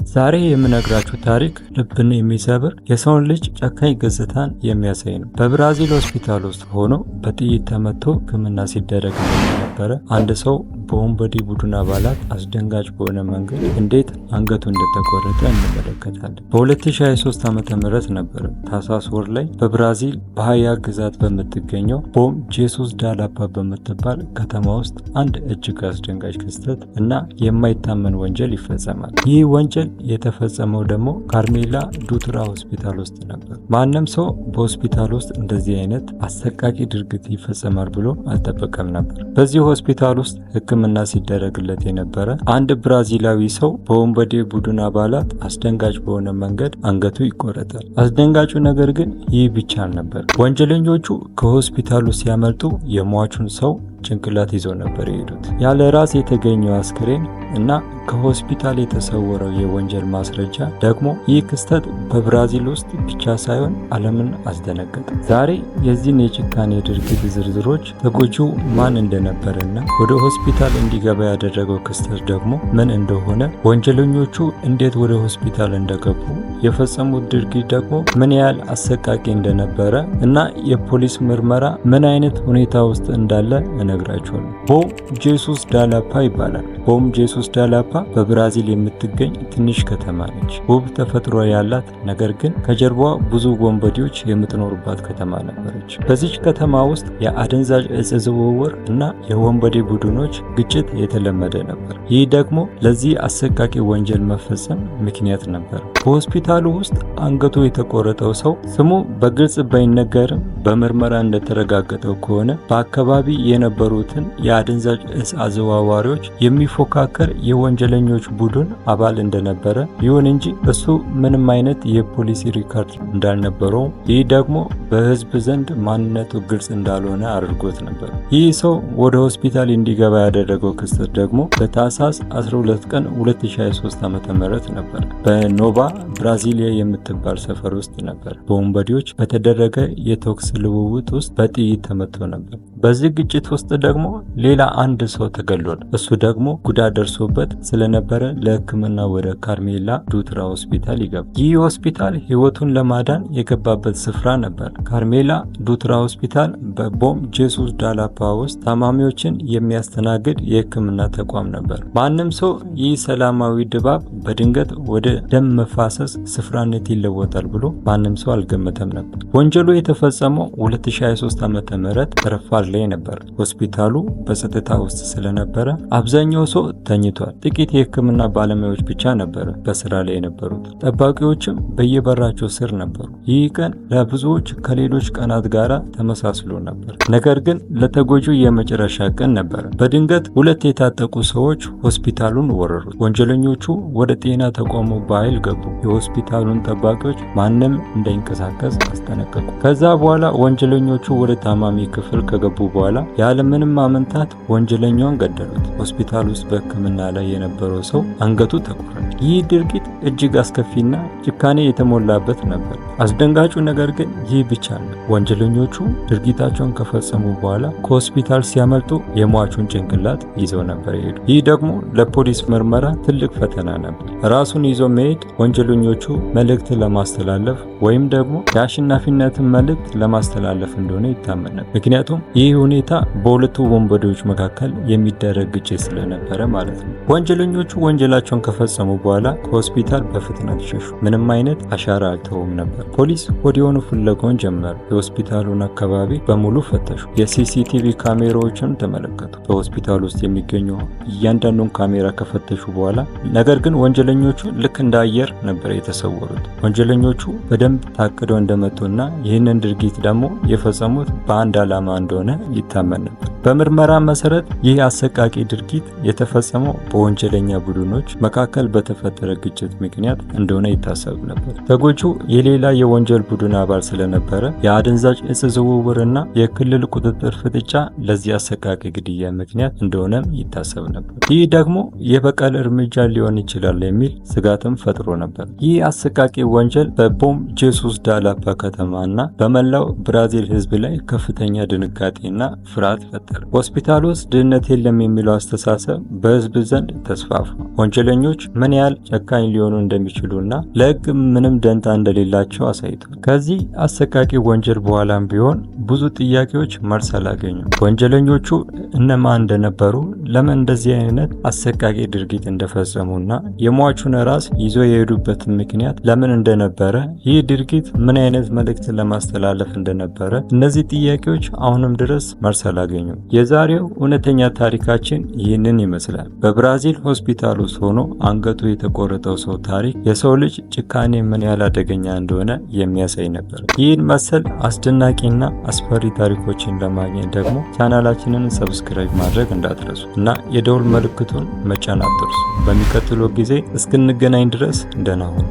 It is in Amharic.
ዛሬ የምነግራችሁ ታሪክ ልብን የሚሰብር የሰውን ልጅ ጨካኝ ገጽታን የሚያሳይ ነው። በብራዚል ሆስፒታል ውስጥ ሆኖ በጥይት ተመቶ ሕክምና ሲደረግ የነበረ አንድ ሰው በወንበዴ ቡድን አባላት አስደንጋጭ በሆነ መንገድ እንዴት አንገቱ እንደተቆረጠ እንመለከታለን። በ2023 ዓ.ም ነበር ታህሳስ ወር ላይ በብራዚል በሃያ ግዛት በምትገኘው ቦም ጄሱስ ዳ ላፓ በምትባል ከተማ ውስጥ አንድ እጅግ አስደንጋጭ ክስተት እና የማይታመን ወንጀል ይፈጸማል። ይህ ወንጀል የተፈጸመው ደግሞ ካርሜላ ዱትራ ሆስፒታል ውስጥ ነበር። ማንም ሰው በሆስፒታል ውስጥ እንደዚህ አይነት አሰቃቂ ድርጊት ይፈጸማል ብሎ አልጠበቀም ነበር። በዚህ ሆስፒታል ውስጥ ሕክምና ሲደረግለት የነበረ አንድ ብራዚላዊ ሰው በወንበዴ ቡድን አባላት አስደንጋጭ በሆነ መንገድ አንገቱ ይቆረጣል። አስደንጋጩ ነገር ግን ይህ ብቻ አልነበር። ወንጀለኞቹ ከሆስፒታሉ ሲያመልጡ የሟቹን ሰው ጭንቅላት ይዘው ነበር የሄዱት። ያለ ራስ የተገኘው አስክሬን እና ከሆስፒታል የተሰወረው የወንጀል ማስረጃ ደግሞ ይህ ክስተት በብራዚል ውስጥ ብቻ ሳይሆን ዓለምን አስደነገጠ። ዛሬ የዚህን የጭካኔ ድርጊት ዝርዝሮች፣ ተጎጂው ማን እንደነበረና ወደ ሆስፒታል እንዲገባ ያደረገው ክስተት ደግሞ ምን እንደሆነ፣ ወንጀለኞቹ እንዴት ወደ ሆስፒታል እንደገቡ፣ የፈጸሙት ድርጊት ደግሞ ምን ያህል አሰቃቂ እንደነበረ እና የፖሊስ ምርመራ ምን አይነት ሁኔታ ውስጥ እንዳለ እነግራችኋለሁ። ቦም ጄሱስ ዳ ላፓ ይባላል። ቦም ጄሱስ ዳ ላፓ በብራዚል የምትገኝ ትንሽ ከተማ ነች። ውብ ተፈጥሮ ያላት ነገር ግን ከጀርባዋ ብዙ ወንበዴዎች የምትኖሩባት ከተማ ነበረች። በዚች ከተማ ውስጥ የአደንዛዥ እጽ ዝውውር እና የወንበዴ ቡድኖች ግጭት የተለመደ ነበር። ይህ ደግሞ ለዚህ አሰቃቂ ወንጀል መፈጸም ምክንያት ነበር። በሆስፒታሉ ውስጥ አንገቱ የተቆረጠው ሰው ስሙ በግልጽ ባይነገርም በምርመራ እንደተረጋገጠው ከሆነ በአካባቢ የነበሩትን የአደንዛዥ እጽ አዘዋዋሪዎች የሚፎካከር የወንጀለኞች ቡድን አባል እንደነበረ፣ ይሁን እንጂ እሱ ምንም አይነት የፖሊስ ሪካርድ እንዳልነበረው፣ ይህ ደግሞ በሕዝብ ዘንድ ማንነቱ ግልጽ እንዳልሆነ አድርጎት ነበር። ይህ ሰው ወደ ሆስፒታል እንዲገባ ያደረገው ክስተት ደግሞ በታህሳስ 12 ቀን 2023 ዓ.ም ነበር። በኖቫ ብራዚሊያ የምትባል ሰፈር ውስጥ ነበር። በወንበዴዎች በተደረገ የተኩስ ልውውጥ ውስጥ በጥይት ተመቶ ነበር። በዚህ ግጭት ውስጥ ደግሞ ሌላ አንድ ሰው ተገሏል። እሱ ደግሞ ጉዳት ደርሶበት ስለነበረ ለሕክምና ወደ ካርሜላ ዱትራ ሆስፒታል ይገባል። ይህ ሆስፒታል ሕይወቱን ለማዳን የገባበት ስፍራ ነበር። ካርሜላ ዱትራ ሆስፒታል በቦም ጄሱስ ዳ ላፓ ውስጥ ታማሚዎችን የሚያስተናግድ የሕክምና ተቋም ነበር። ማንም ሰው ይህ ሰላማዊ ድባብ በድንገት ወደ ደም መፋሰስ ስፍራነት ይለወጣል ብሎ ማንም ሰው አልገመተም ነበር። ወንጀሉ የተፈጸመው 2023 ዓ.ም ረፋድ ላይ ነበር። ሆስፒታሉ በጸጥታ ውስጥ ስለነበረ አብዛኛው ሰው ተኝቷል። ጥቂት የሕክምና ባለሙያዎች ብቻ ነበር በስራ ላይ የነበሩት። ጠባቂዎችም በየበራቸው ስር ነበሩ። ይህ ቀን ለብዙዎች ከሌሎች ቀናት ጋር ተመሳስሎ ነበር። ነገር ግን ለተጎጂው የመጨረሻ ቀን ነበር። በድንገት ሁለት የታጠቁ ሰዎች ሆስፒታሉን ወረሩት። ወንጀለኞቹ ወደ ጤና ተቋሙ በኃይል ገቡ። የሆስፒታሉን ጠባቂዎች ማንም እንዳይንቀሳቀስ አስጠነቀቁ። ከዛ በኋላ ወንጀለኞቹ ወደ ታማሚ ክፍል ከገቡ በኋላ ያለምንም ማመንታት ወንጀለኛውን ገደሉት። ሆስፒታል ውስጥ በሕክምና ላይ የነበረው ሰው አንገቱ ተቆረጠ። ይህ ድርጊት እጅግ አስከፊና ጭካኔ የተሞላበት ነበር። አስደንጋጩ ነገር ግን ይህ ብቻ ነው። ወንጀለኞቹ ድርጊታቸውን ከፈጸሙ በኋላ ከሆስፒታል ሲያመልጡ የሟቹን ጭንቅላት ይዘው ነበር የሄዱ። ይህ ደግሞ ለፖሊስ ምርመራ ትልቅ ፈተና ነበር። ራሱን ይዞ መሄድ ወንጀለኞቹ መልእክት ለማስተላለፍ ወይም ደግሞ የአሸናፊነትን መልእክት ለማስተላለፍ እንደሆነ ይታመናል። ምክንያቱም ይህ ሁኔታ በሁለቱ ወንበዴዎች መካከል የሚደረግ ግጭት ስለነበረ ማለት ነው። ወንጀለኞቹ ወንጀላቸውን ከፈጸሙ በኋላ ከሆስፒታል በፍጥነት ሸሹ። ምንም አይነት አሻራ አልተውም ነበር። ፖሊስ ወዲያውኑ ፍለጋውን ጀመሩ። የሆስፒታሉን አካባቢ በሙሉ ፈተሹ። የሲሲቲቪ ካሜራዎችን ተመለከቱ። በሆስፒታል ውስጥ የሚገኙ እያንዳንዱን ካሜራ ከፈተሹ በኋላ ነገር ግን ወንጀለኞቹ ልክ እንደ አየር ነበር የተሰወሩት። ወንጀለኞቹ በደንብ ታቅደው እንደመጡና ይህንን ድርጊት ደግሞ የፈጸሙት በአንድ ዓላማ እንደሆነ ይታመን ነበር። በምርመራ መሰረት ይህ አሰቃቂ ድርጊት የተፈጸመው በወንጀለኛ ቡድኖች መካከል በተፈጠረ ግጭት ምክንያት እንደሆነ ይታሰብ ነበር። ተጎጂው የሌላ የወንጀል ቡድን አባል ስለነበረ የአደንዛዥ እጽ ዝውውርና የክልል ቁጥጥር ፍጥጫ ለዚህ አሰቃቂ ግድያ ምክንያት እንደሆነም ይታሰብ ነበር። ይህ ደግሞ የበቀል እርምጃ ሊሆን ይችላል የሚል ስጋትም ፈጥሮ ነበር። ይህ አሰቃቂ ወንጀል በቦም ጄሱስ ዳ ላፓ ከተማና በመላው ብራዚል ሕዝብ ላይ ከፍተኛ ድንጋጤና ፍርሃት ፈጠረ። ሆስፒታል ውስጥ ድህነት የለም የሚለው አስተሳሰብ በሕዝብ ዘንድ ተስፋፋ። ወንጀለኞች ምን ያህል ጨካኝ ሊሆኑ እንደሚችሉና ለሕግ ምንም ደንታ እንደሌላቸው አሳይቷል። ከዚህ አሰቃቂ ወንጀል በኋላም ቢሆን ብዙ ጥያቄዎች መልስ አላገኙም። ወንጀለኞቹ እነማን እንደነበሩ፣ ለምን እንደዚህ አይነት አሰቃቂ ድርጊት እንደፈጸሙና የሟቹን ራስ ይዞ የሄዱበትን ምክንያት ለምን እንደነበረ፣ ይህ ድርጊት ምን አይነት መልእክት ለማስተላለፍ እንደነበረ፣ እነዚህ ጥያቄዎች አሁንም ድረስ መልስ አላገኙም። የዛሬው እውነተኛ ታሪካችን ይህንን ይመስላል። በብራዚል ሆስፒታል ውስጥ ሆኖ አንገቱ የተቆረጠው ሰው ታሪክ የሰው ልጅ ጭካኔ ምን ያህል አደገኛ እንደሆነ የሚያሳይ ነበር። ይህን መሰል አስደናቂና አስፈሪ ታሪኮችን ለማግኘት ደግሞ ቻናላችንን ሰብስክራይብ ማድረግ እንዳትረሱ እና የደውል ምልክቱን መጫን አትርሱ። በሚቀጥለው ጊዜ እስክንገናኝ ድረስ ደህና ሁኑ።